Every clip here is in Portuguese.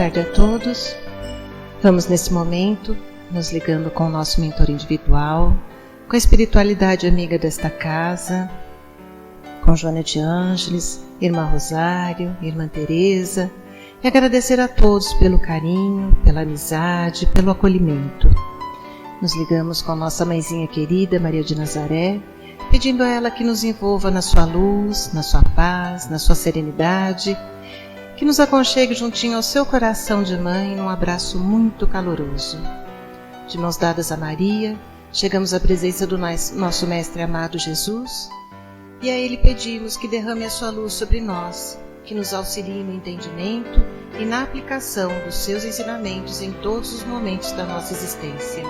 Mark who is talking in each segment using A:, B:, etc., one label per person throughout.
A: tarde a todos. Vamos nesse momento nos ligando com o nosso mentor individual, com a espiritualidade amiga desta casa, com Joana de Ângeles, Irmã Rosário, Irmã Teresa, e agradecer a todos pelo carinho, pela amizade, pelo acolhimento. Nos ligamos com nossa mãezinha querida, Maria de Nazaré, pedindo a ela que nos envolva na sua luz, na sua paz, na sua serenidade, que nos aconchegue juntinho ao seu coração de mãe num abraço muito caloroso. De mãos dadas a Maria, chegamos à presença do nosso Mestre amado Jesus, e a Ele pedimos que derrame a sua luz sobre nós, que nos auxilie no entendimento e na aplicação dos seus ensinamentos em todos os momentos da nossa existência.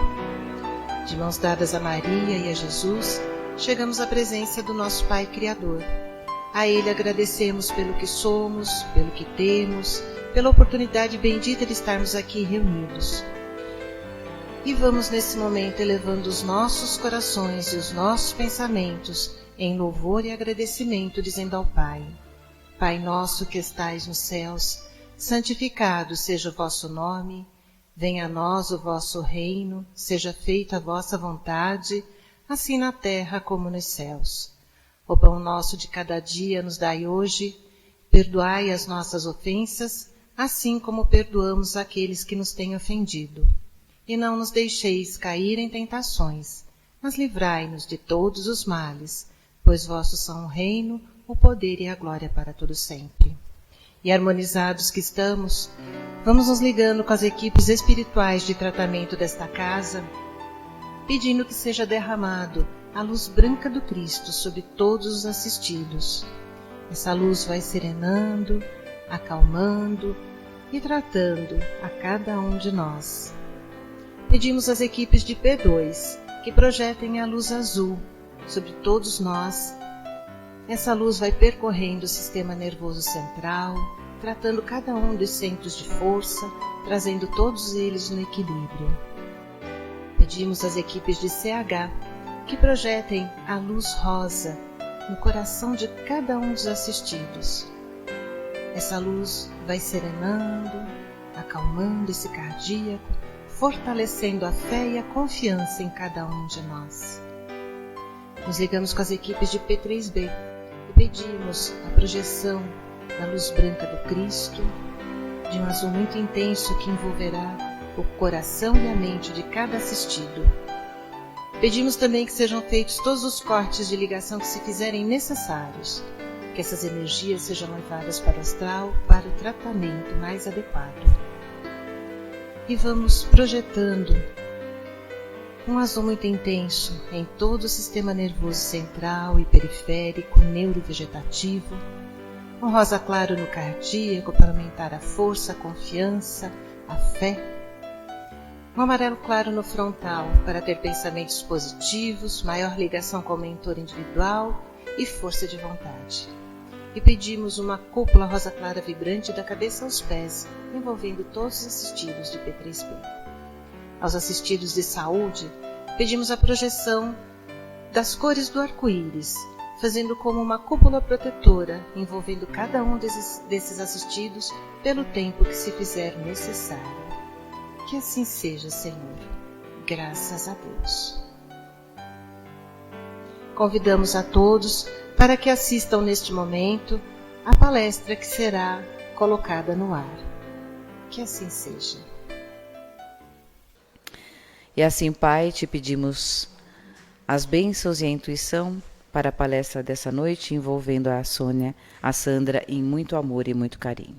A: De mãos dadas a Maria e a Jesus, chegamos à presença do nosso Pai Criador. A Ele agradecemos pelo que somos, pelo que temos, pela oportunidade bendita de estarmos aqui reunidos. E vamos nesse momento elevando os nossos corações e os nossos pensamentos em louvor e agradecimento, dizendo ao Pai: Pai nosso que estais nos céus, santificado seja o vosso nome, venha a nós o vosso reino, seja feita a vossa vontade, assim na terra como nos céus. O pão nosso de cada dia nos dai hoje, perdoai as nossas ofensas, assim como perdoamos aqueles que nos têm ofendido. E não nos deixeis cair em tentações, mas livrai-nos de todos os males, pois vossos são o reino, o poder e a glória para todo sempre. E harmonizados que estamos, vamos nos ligando com as equipes espirituais de tratamento desta casa, pedindo que seja derramado a luz branca do Cristo sobre todos os assistidos. Essa luz vai serenando, acalmando e tratando a cada um de nós. Pedimos às equipes de P2 que projetem a luz azul sobre todos nós. Essa luz vai percorrendo o sistema nervoso central, tratando cada um dos centros de força, trazendo todos eles no equilíbrio. Pedimos às equipes de CH que projetem a luz rosa no coração de cada um dos assistidos. Essa luz vai serenando, acalmando esse cardíaco, fortalecendo a fé e a confiança em cada um de nós. Nos ligamos com as equipes de P3B e pedimos a projeção da luz branca do Cristo, de um azul muito intenso que envolverá o coração e a mente de cada assistido. Pedimos também que sejam feitos todos os cortes de ligação que se fizerem necessários, que essas energias sejam levadas para o astral para o tratamento mais adequado. E vamos projetando um azul muito intenso em todo o sistema nervoso central e periférico, neurovegetativo, um rosa claro no cardíaco para aumentar a força, a confiança, a fé, um amarelo claro no frontal para ter pensamentos positivos, maior ligação com o mentor individual e força de vontade. E pedimos uma cúpula rosa clara vibrante da cabeça aos pés, envolvendo todos os assistidos de P3B. Aos assistidos de saúde, pedimos a projeção das cores do arco-íris, fazendo como uma cúpula protetora, envolvendo cada um desses assistidos pelo tempo que se fizer necessário. Que assim seja, Senhor. Graças a Deus. Convidamos a todos para que assistam neste momento a palestra que será colocada no ar. Que assim seja.
B: E assim, Pai, te pedimos as bênçãos e a intuição para a palestra dessa noite, envolvendo a Sônia, a Sandra, em muito amor e muito carinho.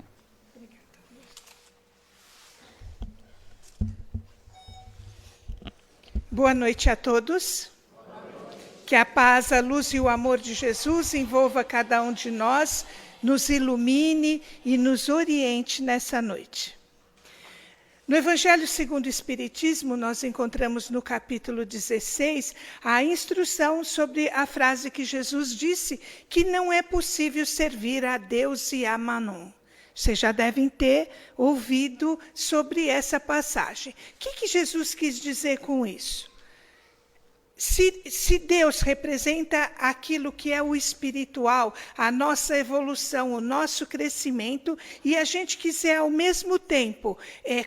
C: Boa noite a todos. Que a paz, a luz e o amor de Jesus envolva cada um de nós, nos ilumine e nos oriente nessa noite. No Evangelho segundo o Espiritismo, nós encontramos no capítulo 16 a instrução sobre a frase que Jesus disse que não é possível servir a Deus e a Mammon. Vocês já devem ter ouvido sobre essa passagem. O que Jesus quis dizer com isso? Se Deus representa aquilo que é o espiritual, a nossa evolução, o nosso crescimento, e a gente quiser ao mesmo tempo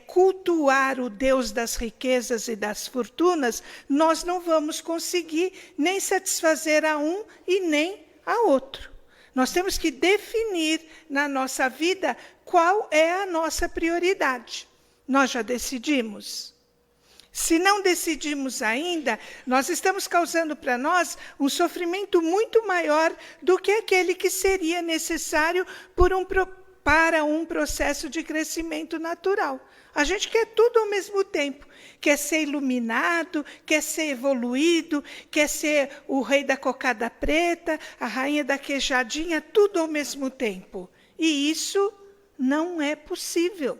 C: cultuar o Deus das riquezas e das fortunas, nós não vamos conseguir nem satisfazer a um e nem a outro. Nós temos que definir na nossa vida qual é a nossa prioridade. Nós já decidimos? Se não decidimos ainda, nós estamos causando para nós um sofrimento muito maior do que aquele que seria necessário para um processo de crescimento natural. A gente quer tudo ao mesmo tempo. Quer ser iluminado, quer ser evoluído, quer ser o rei da cocada preta, a rainha da queijadinha, tudo ao mesmo tempo. E isso não é possível.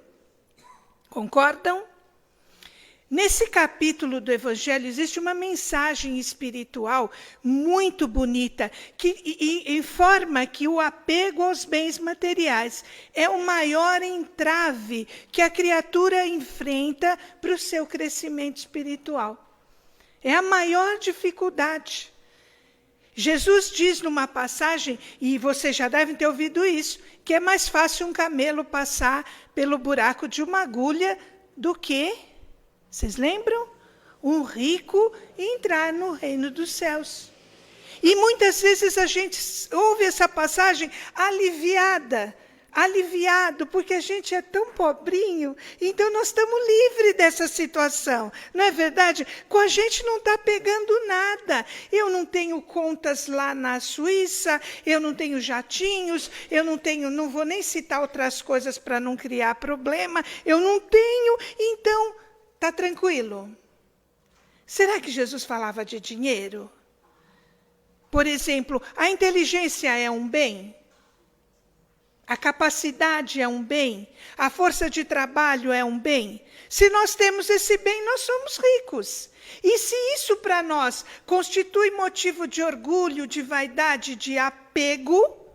C: Concordam? Nesse capítulo do Evangelho existe uma mensagem espiritual muito bonita, que informa que o apego aos bens materiais é o maior entrave que a criatura enfrenta para o seu crescimento espiritual. É a maior dificuldade. Jesus diz numa passagem, e vocês já devem ter ouvido isso, que é mais fácil um camelo passar pelo buraco de uma agulha do que... Vocês lembram? Um rico entrar no reino dos céus. E muitas vezes a gente ouve essa passagem aliviado, porque a gente é tão pobrinho, então nós estamos livres dessa situação. Não é verdade? Com a gente não está pegando nada. Eu não tenho contas lá na Suíça, eu não tenho jatinhos, não vou nem citar outras coisas para não criar problema, eu não tenho, então... Está tranquilo? Será que Jesus falava de dinheiro? Por exemplo, a inteligência é um bem? A capacidade é um bem? A força de trabalho é um bem? Se nós temos esse bem, nós somos ricos. E se isso para nós constitui motivo de orgulho, de vaidade, de apego,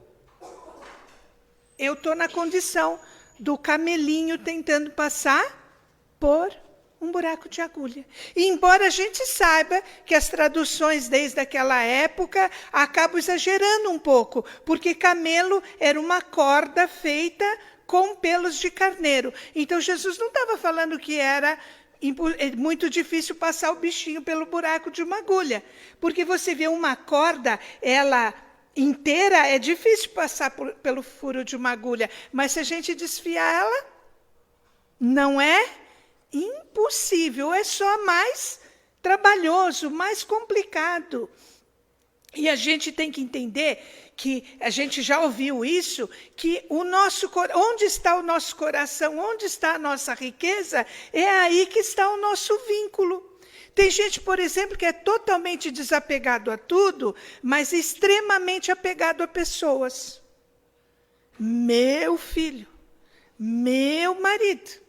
C: eu estou na condição do camelinho tentando passar por um buraco de agulha. E embora a gente saiba que as traduções desde aquela época acabam exagerando um pouco, porque camelo era uma corda feita com pelos de carneiro. Então Jesus não estava falando que era muito difícil passar o bichinho pelo buraco de uma agulha, porque você vê uma corda, ela inteira, é difícil passar pelo furo de uma agulha, mas se a gente desfiar ela, não é impossível, é só mais trabalhoso, mais complicado. E a gente tem que entender que, a gente já ouviu isso, que onde está o nosso coração, onde está a nossa riqueza, é aí que está o nosso vínculo. Tem gente, por exemplo, que é totalmente desapegado a tudo, mas extremamente apegado a pessoas. Meu filho, meu marido,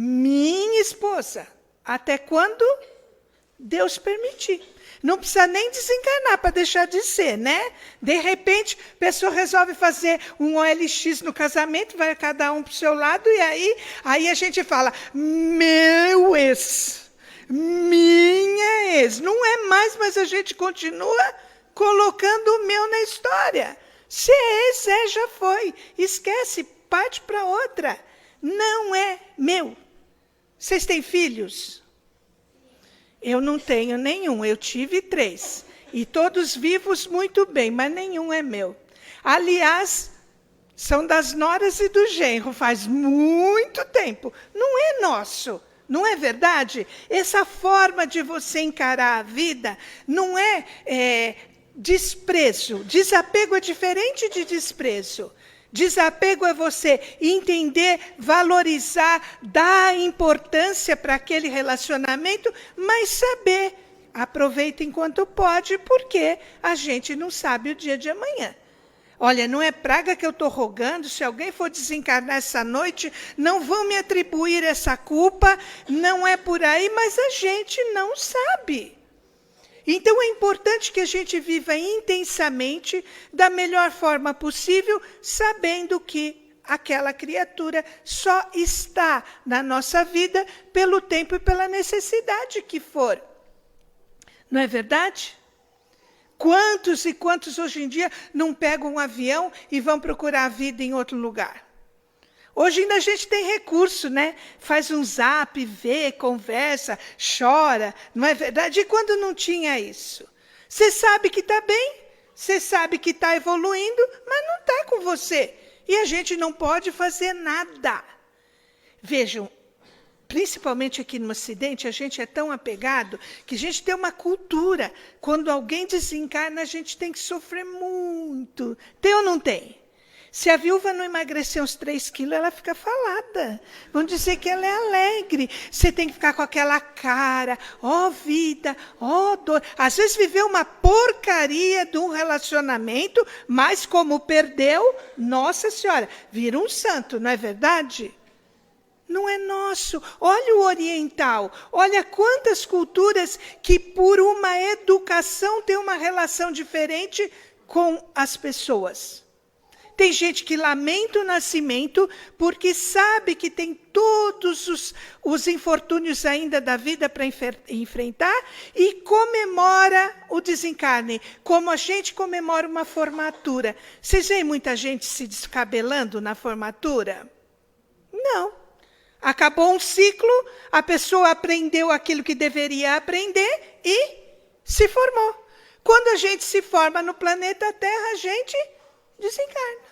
C: minha esposa, até quando Deus permitir. Não precisa nem desencarnar para deixar de ser, né? De repente, a pessoa resolve fazer um OLX no casamento, vai cada um para o seu lado, e aí a gente fala, meu ex, minha ex. Não é mais, mas a gente continua colocando o meu na história. Se é ex, já foi. Esquece, parte para outra. Não é meu. Vocês têm filhos? Eu não tenho nenhum, eu tive 3. E todos vivos muito bem, mas nenhum é meu. Aliás, são das noras e do genro, faz muito tempo. Não é nosso, não é verdade? Essa forma de você encarar a vida não é desprezo. Desapego é diferente de desprezo. Desapego é você entender, valorizar, dar importância para aquele relacionamento, mas saber, aproveita enquanto pode, porque a gente não sabe o dia de amanhã. Olha, não é praga que eu estou rogando, se alguém for desencarnar essa noite, não vão me atribuir essa culpa, não é por aí, mas a gente não sabe. Então, é importante que a gente viva intensamente, da melhor forma possível, sabendo que aquela criatura só está na nossa vida pelo tempo e pela necessidade que for. Não é verdade? Quantos e quantos hoje em dia não pegam um avião e vão procurar a vida em outro lugar? Hoje ainda a gente tem recurso, né? Faz um zap, vê, conversa, chora, não é verdade? E quando não tinha isso? Você sabe que está bem, você sabe que está evoluindo, mas não está com você. E a gente não pode fazer nada. Vejam, principalmente aqui no Ocidente, a gente é tão apegado que a gente tem uma cultura. Quando alguém desencarna, a gente tem que sofrer muito. Tem ou não tem? Se a viúva não emagrecer uns 3 quilos, ela fica falada. Vão dizer que ela é alegre. Você tem que ficar com aquela cara. Ó vida, ó dor. Às vezes viveu uma porcaria de um relacionamento, mas como perdeu, Nossa Senhora, vira um santo, não é verdade? Não é nosso. Olha o oriental. Olha quantas culturas que por uma educação têm uma relação diferente com as pessoas. Tem gente que lamenta o nascimento porque sabe que tem todos os infortúnios ainda da vida para enfrentar e comemora o desencarne, como a gente comemora uma formatura. Vocês veem muita gente se descabelando na formatura? Não. Acabou um ciclo, a pessoa aprendeu aquilo que deveria aprender e se formou. Quando a gente se forma no planeta Terra, a gente desencarna.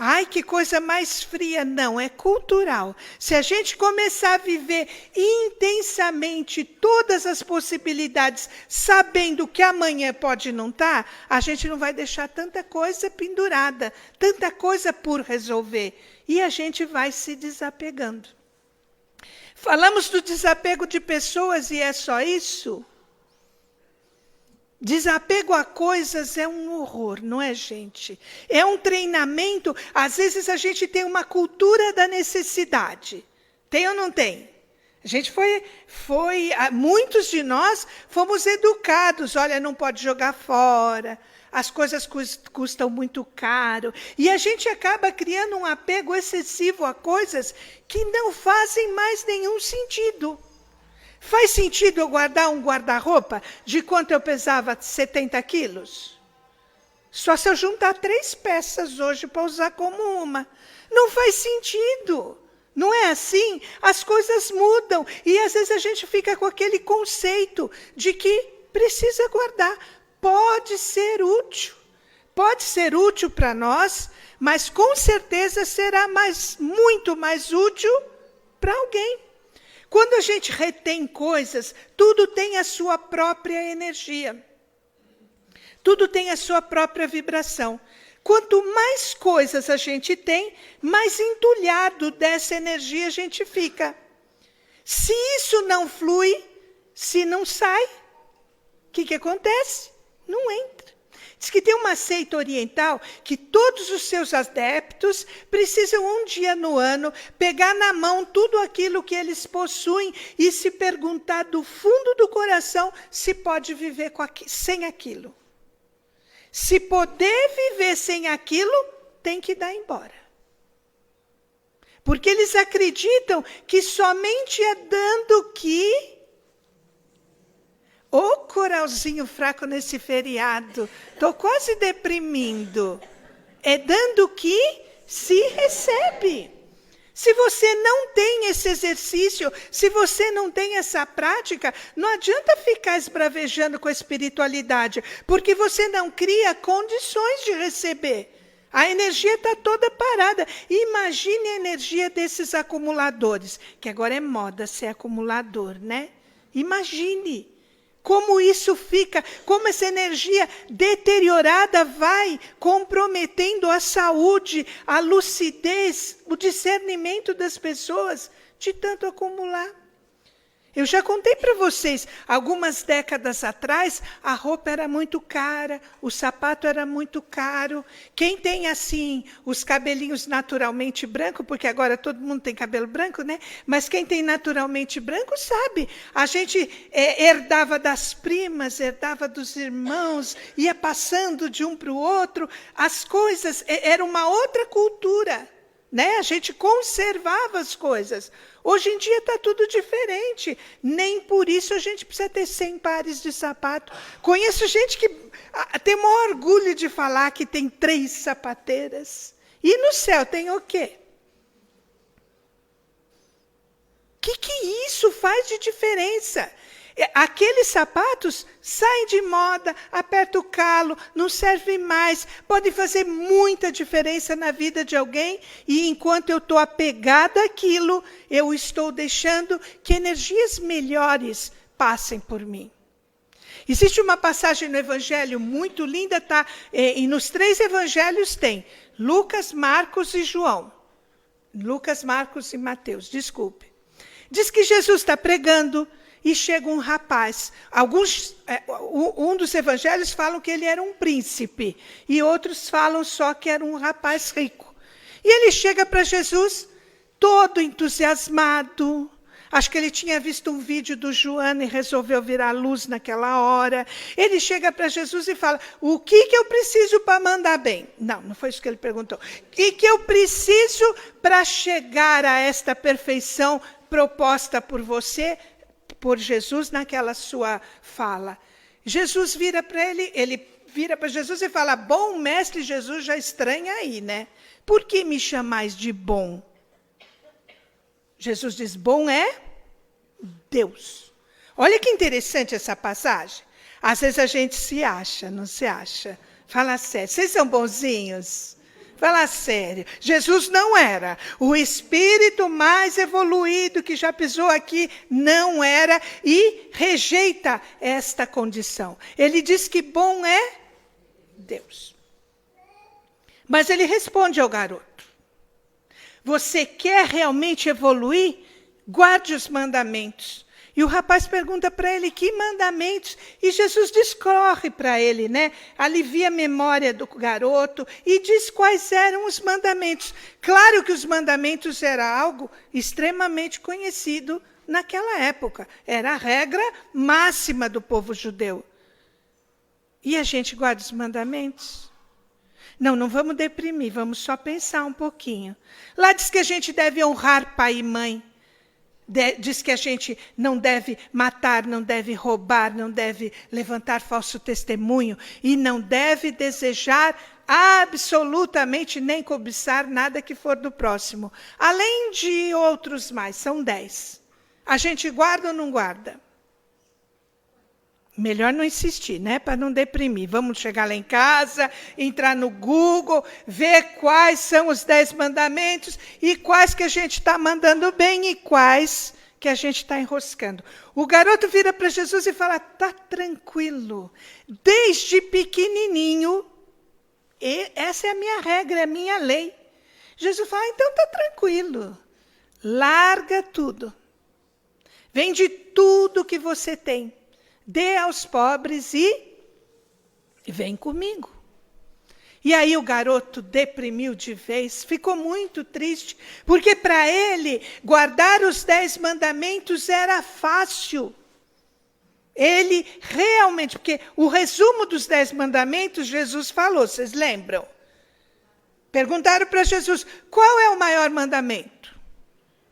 C: Ai, que coisa mais fria. Não, é cultural. Se a gente começar a viver intensamente todas as possibilidades, sabendo que amanhã pode não estar, a gente não vai deixar tanta coisa pendurada, tanta coisa por resolver. E a gente vai se desapegando. Falamos do desapego de pessoas e é só isso? Desapego a coisas é um horror, não é, gente? É um treinamento. Às vezes a gente tem uma cultura da necessidade. Tem ou não tem? A gente muitos de nós fomos educados. Olha, não pode jogar fora. As coisas custam muito caro. E a gente acaba criando um apego excessivo a coisas que não fazem mais nenhum sentido. Faz sentido eu guardar um guarda-roupa de quanto eu pesava? 70 quilos? Só se eu juntar 3 peças hoje para usar como uma. Não faz sentido. Não é assim? As coisas mudam. E às vezes a gente fica com aquele conceito de que precisa guardar. Pode ser útil. Pode ser útil para nós, mas com certeza será muito mais útil para alguém. Quando a gente retém coisas, tudo tem a sua própria energia. Tudo tem a sua própria vibração. Quanto mais coisas a gente tem, mais entulhado dessa energia a gente fica. Se isso não flui, se não sai, o que acontece? Não entra. Diz que tem uma seita oriental que todos os seus adeptos precisam um dia no ano pegar na mão tudo aquilo que eles possuem e se perguntar do fundo do coração se pode viver sem aquilo. Se poder viver sem aquilo, tem que dar embora. Porque eles acreditam que somente é dando que... Ô, coralzinho fraco nesse feriado. Estou quase deprimindo. É dando que se recebe. Se você não tem esse exercício, se você não tem essa prática, não adianta ficar esbravejando com a espiritualidade, porque você não cria condições de receber. A energia está toda parada. Imagine a energia desses acumuladores, que agora é moda ser acumulador, né? Imagine. Como isso fica, como essa energia deteriorada vai comprometendo a saúde, a lucidez, o discernimento das pessoas de tanto acumular. Eu já contei para vocês, algumas décadas atrás, a roupa era muito cara, o sapato era muito caro. Quem tem, assim, os cabelinhos naturalmente brancos, porque agora todo mundo tem cabelo branco, né? Mas quem tem naturalmente branco sabe. A gente herdava das primas, herdava dos irmãos, ia passando de um para o outro. As coisas, era uma outra cultura. né? A gente conservava as coisas. Hoje em dia está tudo diferente. Nem por isso a gente precisa ter 100 pares de sapato. Conheço gente que tem o maior orgulho de falar que tem 3 sapateiras. E no céu tem o quê? O que isso faz de diferença? Aqueles sapatos saem de moda, aperta o calo, não serve mais, pode fazer muita diferença na vida de alguém, e enquanto eu estou apegada àquilo, eu estou deixando que energias melhores passem por mim. Existe uma passagem no Evangelho muito linda, tá? E nos 3 Evangelhos tem Lucas, Marcos e João. Lucas, Marcos e Mateus, desculpe. Diz que Jesus está pregando, e chega um rapaz. Um dos evangelhos falam que ele era um príncipe, e outros falam só que era um rapaz rico. E ele chega para Jesus, todo entusiasmado. Acho que ele tinha visto um vídeo do Joana e resolveu virar luz naquela hora. Ele chega para Jesus e fala, o que eu preciso para mandar bem? Não foi isso que ele perguntou. O que eu preciso para chegar a esta perfeição proposta por você, por Jesus naquela sua fala? Jesus vira para ele vira para Jesus e fala, bom mestre. Jesus já estranha aí, né? Por que me chamais de bom? Jesus diz, bom é Deus. Olha que interessante essa passagem. Às vezes a gente se acha, não se acha? Fala sério, vocês são bonzinhos? Fala sério, Jesus não era. O espírito mais evoluído que já pisou aqui não era e rejeita esta condição. Ele diz que bom é Deus. Mas ele responde ao garoto, você quer realmente evoluir? Guarde os mandamentos. E o rapaz pergunta para ele, que mandamentos? E Jesus discorre para ele, né? Alivia a memória do garoto e diz quais eram os mandamentos. Claro que os mandamentos era algo extremamente conhecido naquela época. Era a regra máxima do povo judeu. E a gente guarda os mandamentos? Não vamos deprimir, vamos só pensar um pouquinho. Lá diz que a gente deve honrar pai e mãe. Diz que a gente não deve matar, não deve roubar, não deve levantar falso testemunho e não deve desejar absolutamente nem cobiçar nada que for do próximo. Além de outros mais, são 10. A gente guarda ou não guarda? Melhor não insistir, né? Para não deprimir. Vamos chegar lá em casa, entrar no Google, ver quais são os 10 mandamentos e quais que a gente está mandando bem e quais que a gente está enroscando. O garoto vira para Jesus e fala, tá tranquilo. Desde pequenininho, essa é a minha regra, é a minha lei. Jesus fala, então tá tranquilo. Larga tudo. Vende tudo que você tem. Dê aos pobres e vem comigo. E aí o garoto deprimiu de vez, ficou muito triste, porque para ele guardar os 10 mandamentos era fácil. Ele realmente, porque o resumo dos 10 mandamentos Jesus falou, vocês lembram? Perguntaram para Jesus, qual é o maior mandamento?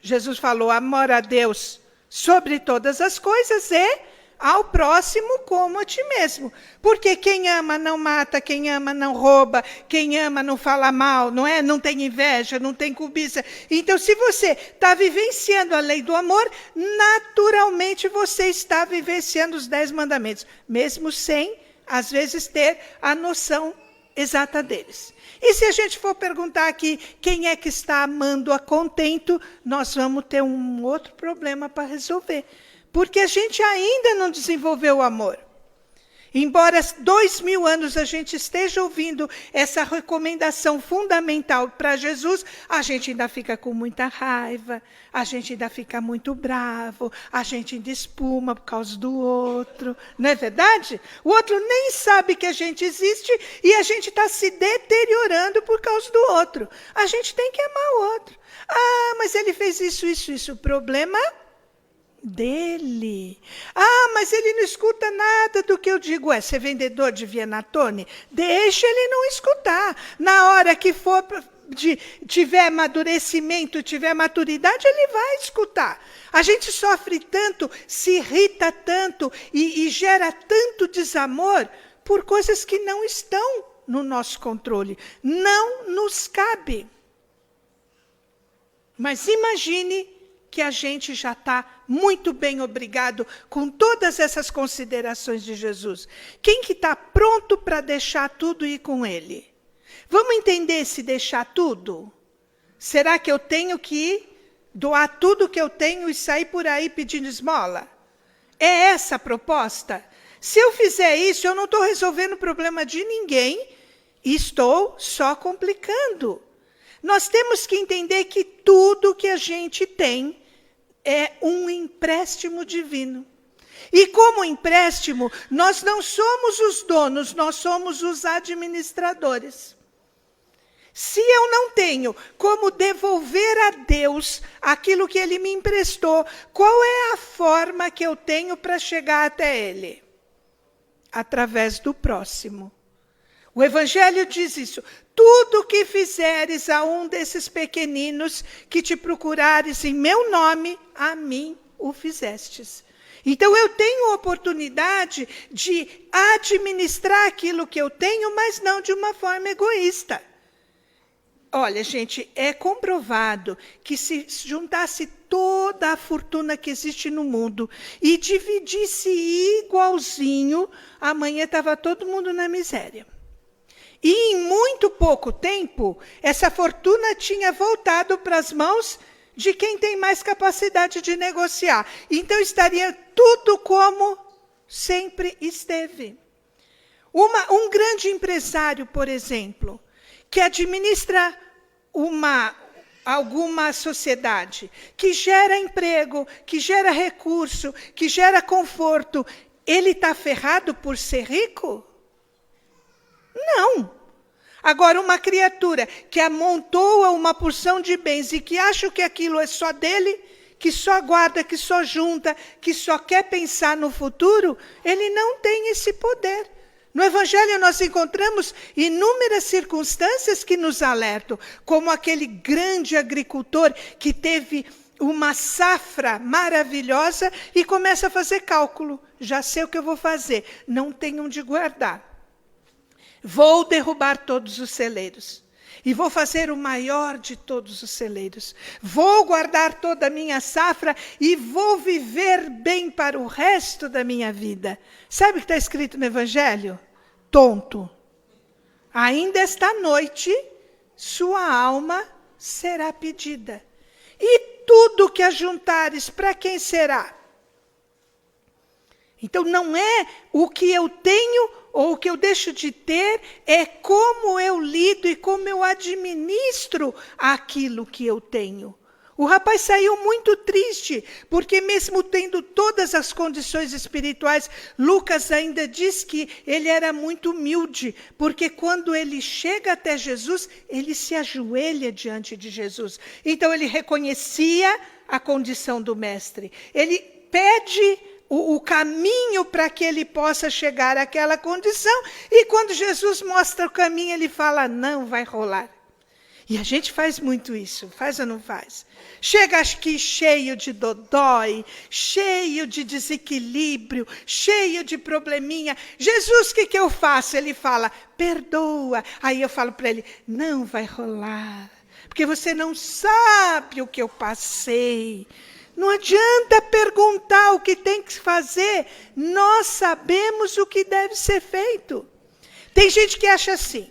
C: Jesus falou, amor a Deus sobre todas as coisas e ao próximo como a ti mesmo. Porque quem ama não mata, quem ama não rouba, quem ama não fala mal, não é? Não tem inveja, não tem cobiça. Então, se você está vivenciando a lei do amor, naturalmente você está vivenciando os 10 mandamentos, mesmo sem, às vezes, ter a noção exata deles. E se a gente for perguntar aqui quem é que está amando a contento, nós vamos ter um outro problema para resolver. Porque a gente ainda não desenvolveu o amor. Embora 2000 anos a gente esteja ouvindo essa recomendação fundamental para Jesus, a gente ainda fica com muita raiva, a gente ainda fica muito bravo, a gente ainda espuma por causa do outro. Não é verdade? O outro nem sabe que a gente existe e a gente está se deteriorando por causa do outro. A gente tem que amar o outro. Ah, mas ele fez isso. O problema dele. Ah, mas ele não escuta nada do que eu digo. Ser vendedor de Vianatone? Deixa ele não escutar. Na hora que for tiver amadurecimento, tiver maturidade, ele vai escutar. A gente sofre tanto, se irrita tanto e gera tanto desamor por coisas que não estão no nosso controle. Não nos cabe. Mas imagine que a gente já está muito bem, obrigado, com todas essas considerações de Jesus. Quem que está pronto para deixar tudo e ir com ele? Vamos entender se deixar tudo? Será que eu tenho que doar tudo que eu tenho e sair por aí pedindo esmola? É essa a proposta? Se eu fizer isso, eu não estou resolvendo o problema de ninguém e estou só complicando. Nós temos que entender que tudo que a gente tem é um empréstimo divino. E como empréstimo, nós não somos os donos, nós somos os administradores. Se eu não tenho como devolver a Deus aquilo que Ele me emprestou, qual é a forma que eu tenho para chegar até Ele? Através do próximo. O Evangelho diz isso. Tudo que fizeres a um desses pequeninos que te procurares em meu nome, a mim o fizestes. Então eu tenho oportunidade de administrar aquilo que eu tenho, mas não de uma forma egoísta. Olha, gente, é comprovado que se juntasse toda a fortuna que existe no mundo e dividisse igualzinho, amanhã estava todo mundo na miséria. E em muito pouco tempo, essa fortuna tinha voltado para as mãos de quem tem mais capacidade de negociar. Então estaria tudo como sempre esteve. Um grande empresário, por exemplo, que administra alguma sociedade, que gera emprego, que gera recurso, que gera conforto, ele está ferrado por ser rico? Não. Agora, uma criatura que amontoa uma porção de bens e que acha que aquilo é só dele, que só guarda, que só junta, que só quer pensar no futuro, ele não tem esse poder. No Evangelho nós encontramos inúmeras circunstâncias que nos alertam, como aquele grande agricultor que teve uma safra maravilhosa e começa a fazer cálculo. Já sei o que eu vou fazer, não tenho onde guardar. Vou derrubar todos os celeiros e vou fazer o maior de todos os celeiros. Vou guardar toda a minha safra e vou viver bem para o resto da minha vida. Sabe o que está escrito no Evangelho? Tonto. Ainda esta noite, sua alma será pedida. E tudo que ajuntares, para quem será? Então, não é o que eu tenho ou o que eu deixo de ter, é como eu lido e como eu administro aquilo que eu tenho. O rapaz saiu muito triste, porque mesmo tendo todas as condições espirituais, Lucas ainda diz que ele era muito humilde, porque quando ele chega até Jesus, ele se ajoelha diante de Jesus. Então ele reconhecia a condição do mestre. Ele pede o caminho para que ele possa chegar àquela condição, e quando Jesus mostra o caminho, ele fala, não vai rolar. E a gente faz muito isso, faz ou não faz? Chega aqui cheio de dodói, cheio de desequilíbrio, cheio de probleminha. Jesus, o que eu faço? Ele fala, perdoa. Aí eu falo para ele, não vai rolar, porque você não sabe o que eu passei. Não adianta perguntar o que tem que fazer, nós sabemos o que deve ser feito. Tem gente que acha assim,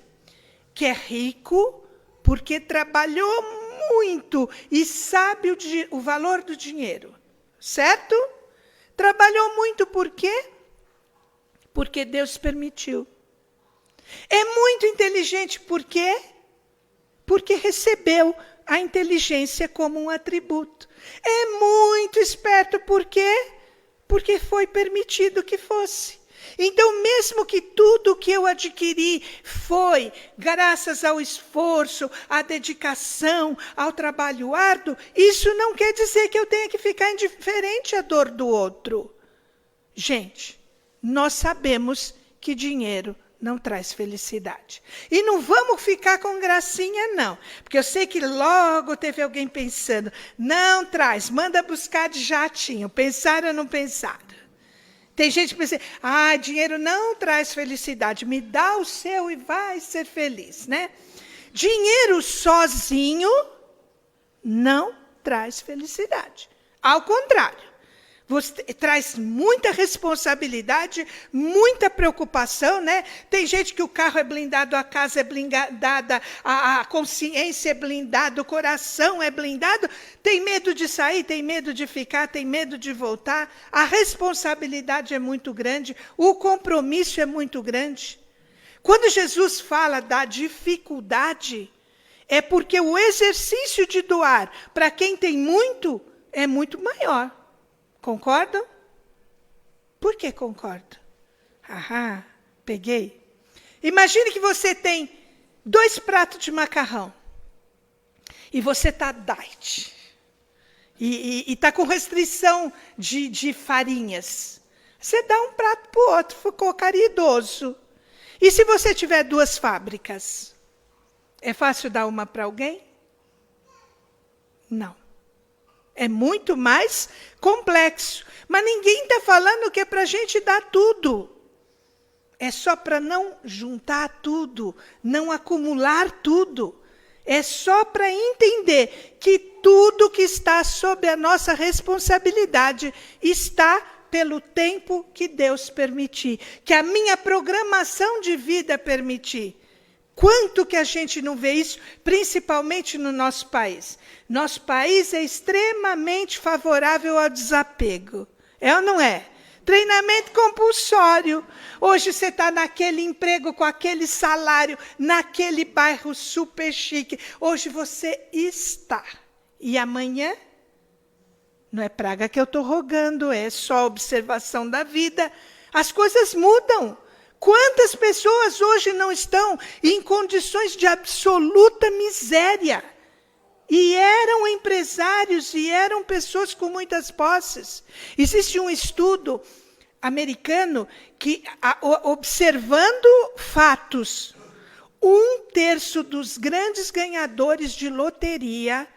C: que é rico porque trabalhou muito e sabe o valor do dinheiro, certo? Trabalhou muito por quê? Porque Deus permitiu. É muito inteligente por quê? Porque recebeu a inteligência como um atributo. É muito esperto, por quê? Porque foi permitido que fosse. Então, mesmo que tudo que eu adquiri foi graças ao esforço, à dedicação, ao trabalho árduo, isso não quer dizer que eu tenha que ficar indiferente à dor do outro. Gente, nós sabemos que dinheiro não traz felicidade. E não vamos ficar com gracinha, não. Porque eu sei que logo teve alguém pensando, não traz, manda buscar de jatinho. Pensaram ou não pensaram? Tem gente que pensa, dinheiro não traz felicidade, me dá o seu e vai ser feliz, né? Dinheiro sozinho não traz felicidade. Ao contrário. Você traz muita responsabilidade, muita preocupação, né? Tem gente que o carro é blindado, a casa é blindada, a consciência é blindada, o coração é blindado. Tem medo de sair, tem medo de ficar, tem medo de voltar. A responsabilidade é muito grande, o compromisso é muito grande. Quando Jesus fala da dificuldade, é porque o exercício de doar para quem tem muito é muito maior. Concordam? Por que concordam? Peguei. Imagine que você tem 2 pratos de macarrão. E você está diet. E está com restrição de farinhas. Você dá um prato para o outro, ficou caridoso. E se você tiver 2 fábricas? É fácil dar uma para alguém? Não. É muito mais complexo. Mas ninguém está falando que é para a gente dar tudo. É só para não juntar tudo, não acumular tudo. É só para entender que tudo que está sob a nossa responsabilidade está pelo tempo que Deus permitir. Que a minha programação de vida permitir. Quanto que a gente não vê isso, principalmente no nosso país? Nosso país é extremamente favorável ao desapego. É ou não é? Treinamento compulsório. Hoje você está naquele emprego com aquele salário, naquele bairro super chique. Hoje você está. E amanhã? Não é praga que eu estou rogando, é só observação da vida. As coisas mudam. Quantas pessoas hoje não estão em condições de absoluta miséria? E eram empresários, e eram pessoas com muitas posses. Existe um estudo americano que, observando fatos, 1/3 dos grandes ganhadores de loteria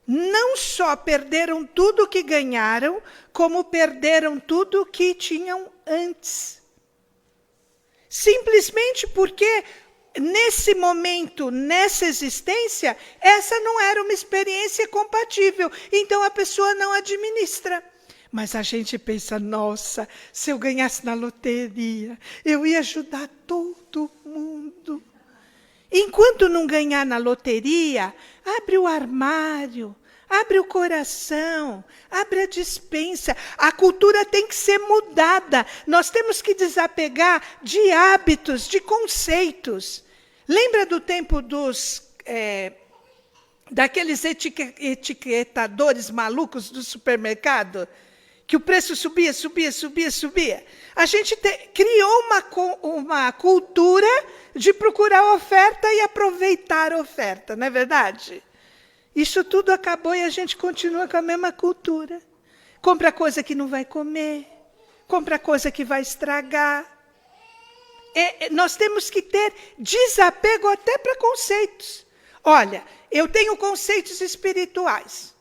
C: não só perderam tudo o que ganharam, como perderam tudo o que tinham antes. Simplesmente porque, nesse momento, nessa existência, essa não era uma experiência compatível. Então, a pessoa não administra. Mas a gente pensa, nossa, se eu ganhasse na loteria, eu ia ajudar todo mundo. Enquanto não ganhar na loteria, abre o armário, abre o coração, abre a despensa. A cultura tem que ser mudada. Nós temos que desapegar de hábitos, de conceitos. Lembra do tempo daqueles etiquetadores malucos do supermercado? Que o preço subia, subia, subia, subia. A gente criou uma cultura de procurar oferta e aproveitar a oferta, não é verdade? Isso tudo acabou e a gente continua com a mesma cultura. Compra coisa que não vai comer, compra coisa que vai estragar. Nós temos que ter desapego até para conceitos. Olha, eu tenho conceitos espirituais.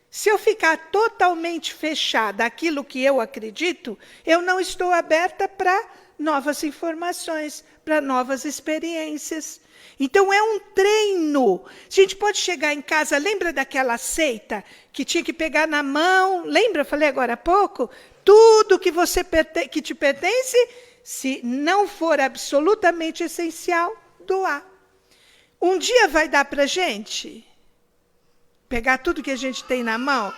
C: Se eu ficar totalmente fechada àquilo que eu acredito, eu não estou aberta para novas informações, para novas experiências. Então, é um treino. A gente pode chegar em casa, lembra daquela seita que tinha que pegar na mão? Lembra? Falei agora há pouco? Tudo que te pertence, se não for absolutamente essencial, doar. Um dia vai dar para a gente pegar tudo que a gente tem na mão?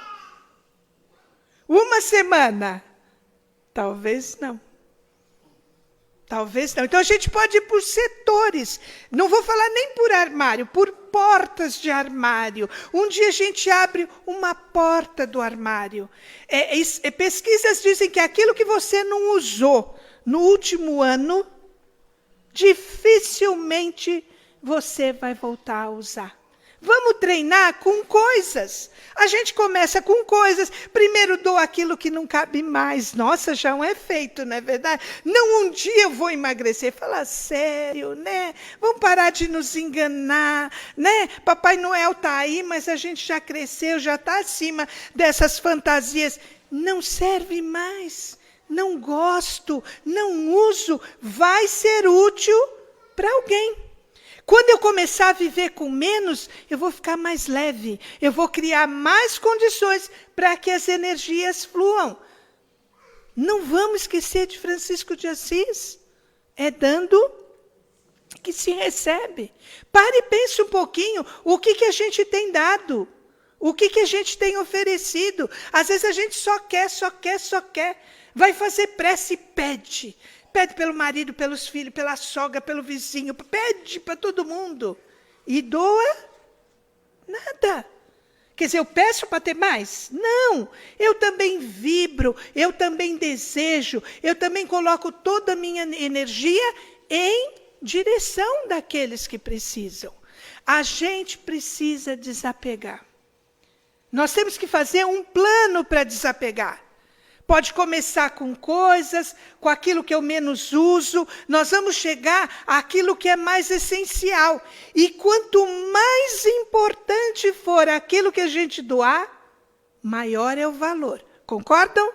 C: Uma semana? Talvez não. Talvez não. Então, a gente pode ir por setores. Não vou falar nem por armário, por portas de armário. Um dia a gente abre uma porta do armário. Pesquisas dizem que aquilo que você não usou no último ano, dificilmente você vai voltar a usar. Vamos treinar com coisas. A gente começa com coisas. Primeiro dou aquilo que não cabe mais. Nossa, já é um efeito, não é verdade? Não, um dia eu vou emagrecer. Fala sério, né? Vamos parar de nos enganar, né? Papai Noel está aí, mas a gente já cresceu, já está acima dessas fantasias. Não serve mais. Não gosto, não uso. Vai ser útil para alguém. Quando eu começar a viver com menos, eu vou ficar mais leve. Eu vou criar mais condições para que as energias fluam. Não vamos esquecer de Francisco de Assis. É dando que se recebe. Pare e pense um pouquinho o que a gente tem dado. O que a gente tem oferecido. Às vezes a gente só quer. Vai fazer prece e pede. Pede pelo marido, pelos filhos, pela sogra, pelo vizinho. Pede para todo mundo. E doa nada. Quer dizer, eu peço para ter mais? Não. Eu também vibro, eu também desejo, eu também coloco toda a minha energia em direção daqueles que precisam. A gente precisa desapegar. Nós temos que fazer um plano para desapegar. Pode começar com coisas, com aquilo que eu menos uso. Nós vamos chegar àquilo que é mais essencial. E quanto mais importante for aquilo que a gente doar, maior é o valor. Concordam?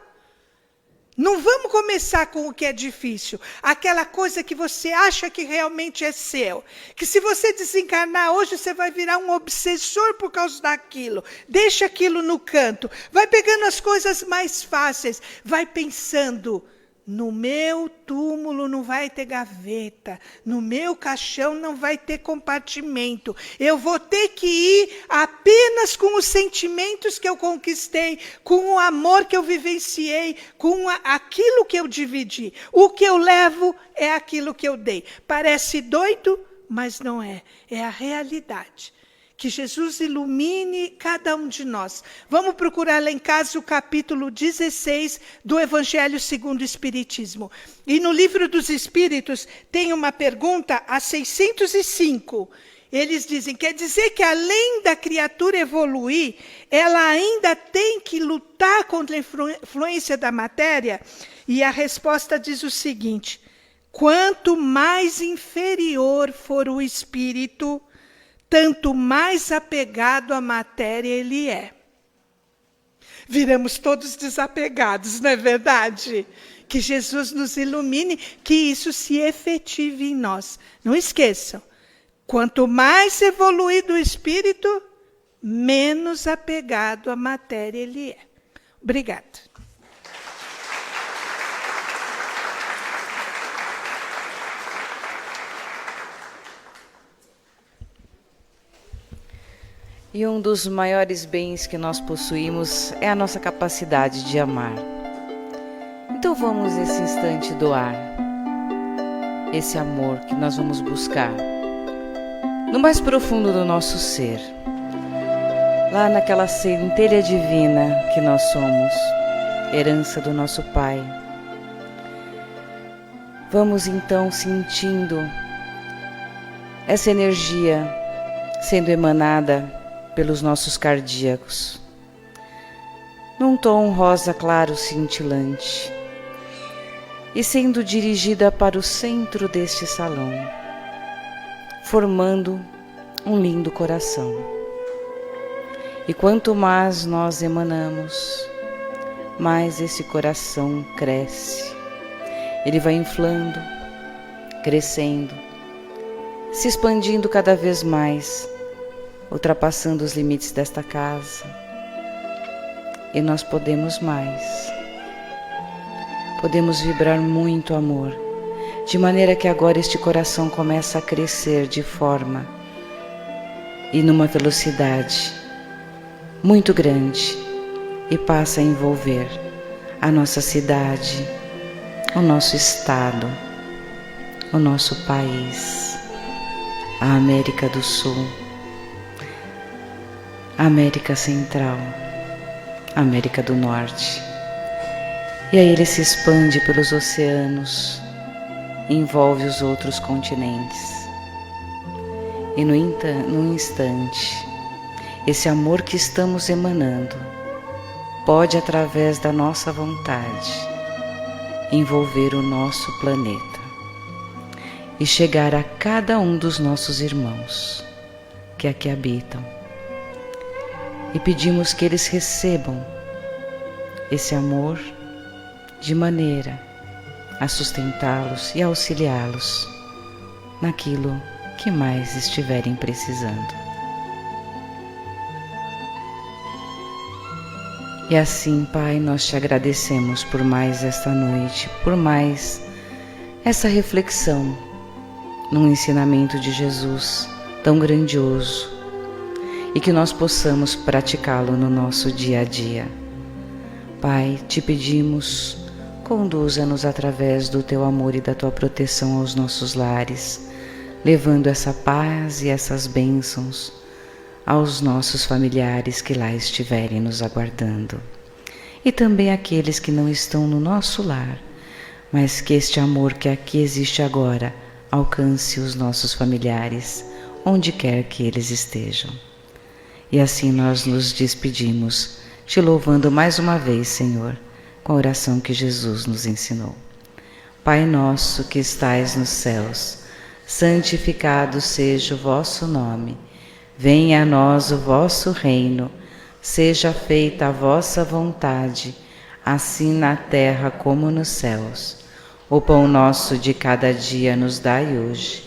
C: Não vamos começar com o que é difícil. Aquela coisa que você acha que realmente é seu. Que se você desencarnar hoje, você vai virar um obsessor por causa daquilo. Deixa aquilo no canto. Vai pegando as coisas mais fáceis. Vai pensando, no meu túmulo não vai ter gaveta. No meu caixão não vai ter compartimento. Eu vou ter que ir apenas com os sentimentos que eu conquistei, com o amor que eu vivenciei, com aquilo que eu dividi. O que eu levo é aquilo que eu dei. Parece doido, mas não é. É a realidade. Que Jesus ilumine cada um de nós. Vamos procurar lá em casa o capítulo 16 do Evangelho segundo o Espiritismo. E no Livro dos Espíritos tem uma pergunta a 605. Eles dizem, quer dizer que além da criatura evoluir, ela ainda tem que lutar contra a influência da matéria? E a resposta diz o seguinte, quanto mais inferior for o espírito, tanto mais apegado à matéria ele é. Viramos todos desapegados, não é verdade? Que Jesus nos ilumine, que isso se efetive em nós. Não esqueçam, quanto mais evoluído o espírito, menos apegado à matéria ele é. Obrigada.
B: E um dos maiores bens que nós possuímos é a nossa capacidade de amar. Então vamos nesse instante doar esse amor que nós vamos buscar no mais profundo do nosso ser, lá naquela centelha divina que nós somos, herança do nosso Pai. Vamos então sentindo essa energia sendo emanada pelos nossos cardíacos, num tom rosa claro cintilante, e sendo dirigida para o centro deste salão, formando um lindo coração. E quanto mais nós emanamos, mais esse coração cresce. Ele vai inflando, crescendo, se expandindo cada vez mais, ultrapassando os limites desta casa. E nós podemos mais. Podemos vibrar muito amor, de maneira que agora este coração começa a crescer de forma e numa velocidade muito grande e passa a envolver a nossa cidade, o nosso estado, o nosso país, a América do Sul, América Central, América do Norte. E aí ele se expande pelos oceanos, envolve os outros continentes. E no instante, esse amor que estamos emanando pode, através da nossa vontade, envolver o nosso planeta e chegar a cada um dos nossos irmãos que aqui habitam. E pedimos que eles recebam esse amor de maneira a sustentá-los e auxiliá-los naquilo que mais estiverem precisando. E assim, Pai, nós te agradecemos por mais esta noite, por mais essa reflexão num ensinamento de Jesus tão grandioso e que nós possamos praticá-lo no nosso dia a dia. Pai, te pedimos, conduza-nos através do teu amor e da tua proteção aos nossos lares, levando essa paz e essas bênçãos aos nossos familiares que lá estiverem nos aguardando. E também aqueles que não estão no nosso lar, mas que este amor que aqui existe agora alcance os nossos familiares, onde quer que eles estejam. E assim nós nos despedimos, te louvando mais uma vez, Senhor, com a oração que Jesus nos ensinou. Pai nosso que estais nos céus, santificado seja o vosso nome. Venha a nós o vosso reino, seja feita a vossa vontade, assim na terra como nos céus. O pão nosso de cada dia nos dai hoje.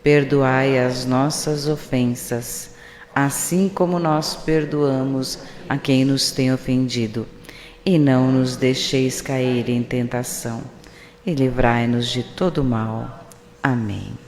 B: Perdoai as nossas ofensas, assim como nós perdoamos a quem nos tem ofendido. E não nos deixeis cair em tentação, e livrai-nos de todo mal. Amém.